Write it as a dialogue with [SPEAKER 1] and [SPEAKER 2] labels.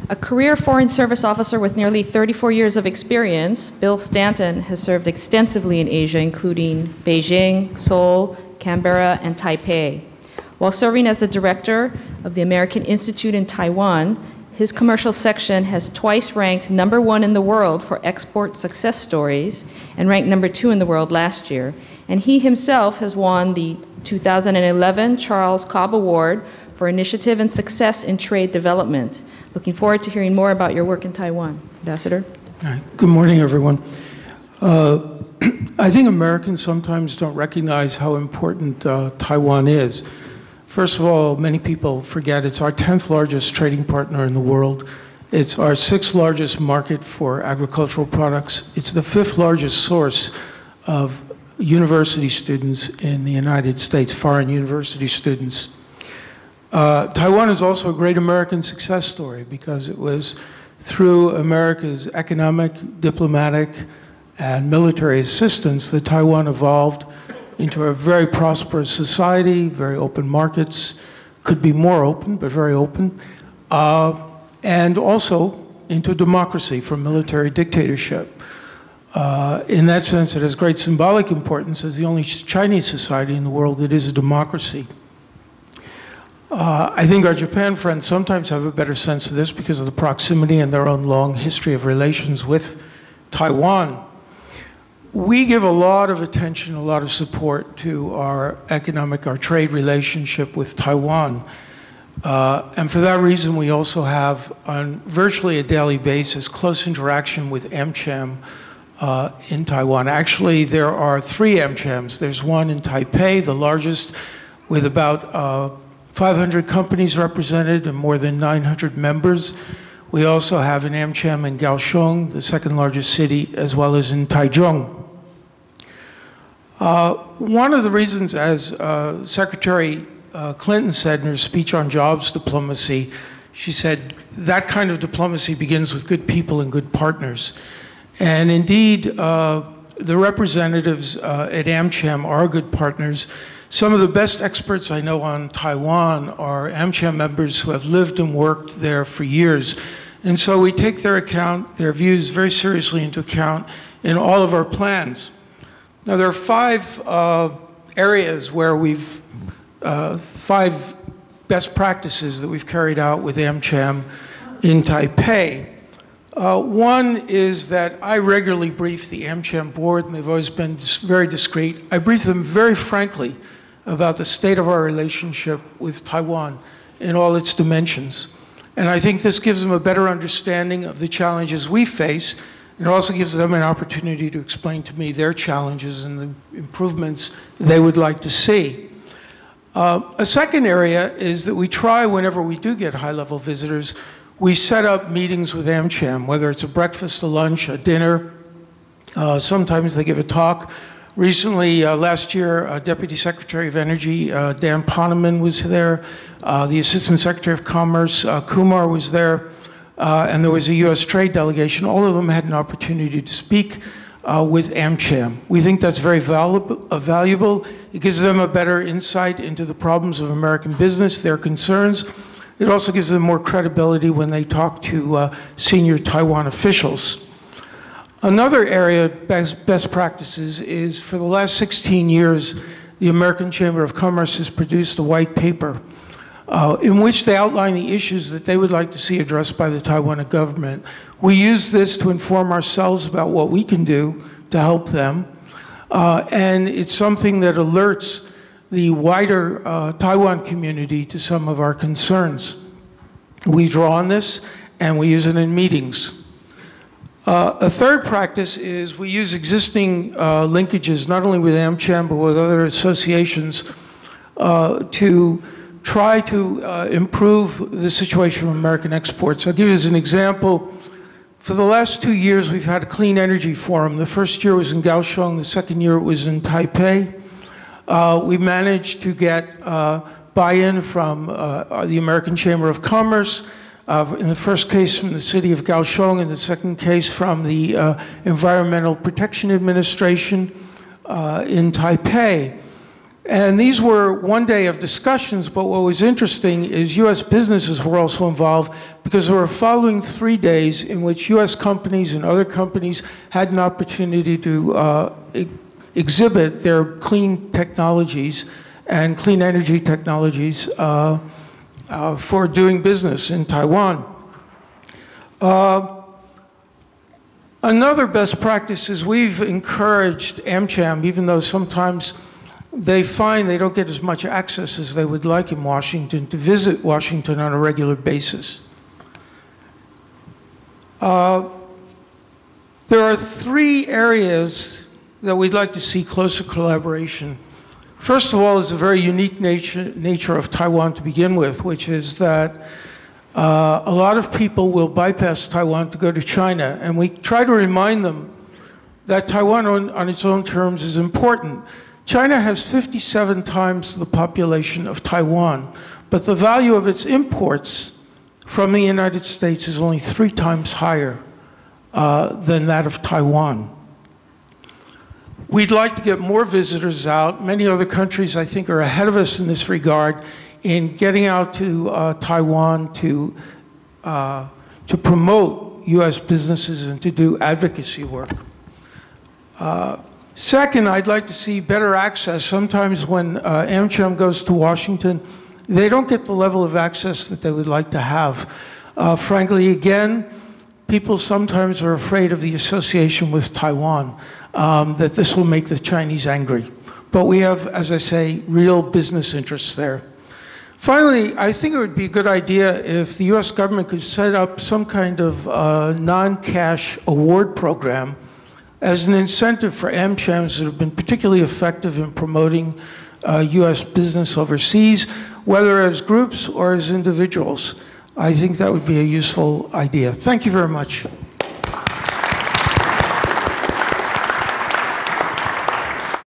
[SPEAKER 1] A career Foreign Service officer with nearly 34 years of experience, Bill Stanton has served extensively in Asia, including Beijing, Seoul, Canberra, and Taipei. While serving as the director of the American Institute in Taiwan, his commercial section has twice ranked #1 in the world for export success stories and ranked #2 in the world last year. And he himself has won the 2011 Charles Cobb Award for Initiative and Success in Trade Development. Looking forward to hearing more about your work in Taiwan. Ambassador.
[SPEAKER 2] Good morning, everyone. I think Americans sometimes don't recognize how important Taiwan is. First of all, many people forget it's our 10th largest trading partner in the world. It's our 6th largest market for agricultural products. It's the 5th largest source of university students in the United States, foreign university students. Taiwan is also a great American success story because it was through America's economic, diplomatic, and military assistance that Taiwan evolved into a very prosperous society, very open markets, could be more open, but very open, and also into democracy from military dictatorship. In that sense, it has great symbolic importance as the only Chinese society in the world that is a democracy. I think our Japan friends sometimes have a better sense of this because of the proximity and their own long history of relations with Taiwan. We give a lot of attention, a lot of support to our trade relationship with Taiwan. And for that reason, we also have, on virtually a daily basis, close interaction with AmCham in Taiwan. Actually, there are 3 AmChams. There's one in Taipei, the largest, with about 500 companies represented and more than 900 members. We also have an AmCham in Kaohsiung, the 2nd largest city, as well as in Taichung. One of the reasons, as Secretary Clinton said in her speech on jobs diplomacy, she said that kind of diplomacy begins with good people and good partners. And indeed, the representatives at AmCham are good partners. Some of the best experts I know on Taiwan are AmCham members who have lived and worked there for years. And so we take their views very seriously into account in all of our plans. Now, there are 5 areas where 5 best practices that we've carried out with AmCham in Taipei. One is that I regularly brief the AmCham board, and they've always been very discreet. I brief them very frankly about the state of our relationship with Taiwan in all its dimensions. And I think this gives them a better understanding of the challenges we face, and it also gives them an opportunity to explain to me their challenges and the improvements they would like to see. A second area is that we try, whenever we do get high-level visitors, we set up meetings with AmCham, whether it's a breakfast, a lunch, a dinner. Sometimes they give a talk. Recently, last year, Deputy Secretary of Energy Dan Poneman was there. The Assistant Secretary of Commerce Kumar was there. And there was a U.S. trade delegation. All of them had an opportunity to speak with AmCham. We think that's very valuable. It gives them a better insight into the problems of American business, their concerns. It also gives them more credibility when they talk to senior Taiwan officials. Another area of best practices is, for the last 16 years, the American Chamber of Commerce has produced a white paper in which they outline the issues that they would like to see addressed by the Taiwan government. We use this to inform ourselves about what we can do to help them. And it's something that alerts the wider Taiwan community to some of our concerns. We draw on this, and we use it in meetings. A third practice is we use existing linkages, not only with AmCham, but with other associations, to try to improve the situation of American exports. I'll give you as an example. For the last 2 years, we've had a clean energy forum. The first year was in Kaohsiung. The second year it was in Taipei. We managed to get buy-in from the American Chamber of Commerce, in the first case from the city of Kaohsiung, in the second case from the Environmental Protection Administration in Taipei. And these were one day of discussions, but what was interesting is U.S. businesses were also involved because there were following 3 days in which U.S. companies and other companies had an opportunity to exhibit their clean technologies and clean energy technologies for doing business in Taiwan. Another best practice is we've encouraged AmCham, even though sometimes they find they don't get as much access as they would like in Washington, to visit Washington on a regular basis. There are 3 areas that we'd like to see closer collaboration. First of all is the very unique nature of Taiwan to begin with, which is that a lot of people will bypass Taiwan to go to China, and we try to remind them that Taiwan on its own terms is important. China has 57 times the population of Taiwan, but the value of its imports from the United States is only 3 times higher than that of Taiwan. We'd like to get more visitors out. Many other countries, I think, are ahead of us in this regard in getting out to Taiwan to promote U.S. businesses and to do advocacy work. Second, I'd like to see better access. Sometimes when AmCham goes to Washington, they don't get the level of access that they would like to have. Frankly, again, people sometimes are afraid of the association with Taiwan, that this will make the Chinese angry. But we have, as I say, real business interests there. Finally, I think it would be a good idea if the U.S. government could set up some kind of non-cash award program as an incentive for AmChams that have been particularly effective in promoting U.S. business overseas, whether as groups or as individuals. I think that would be a useful idea. Thank you very much.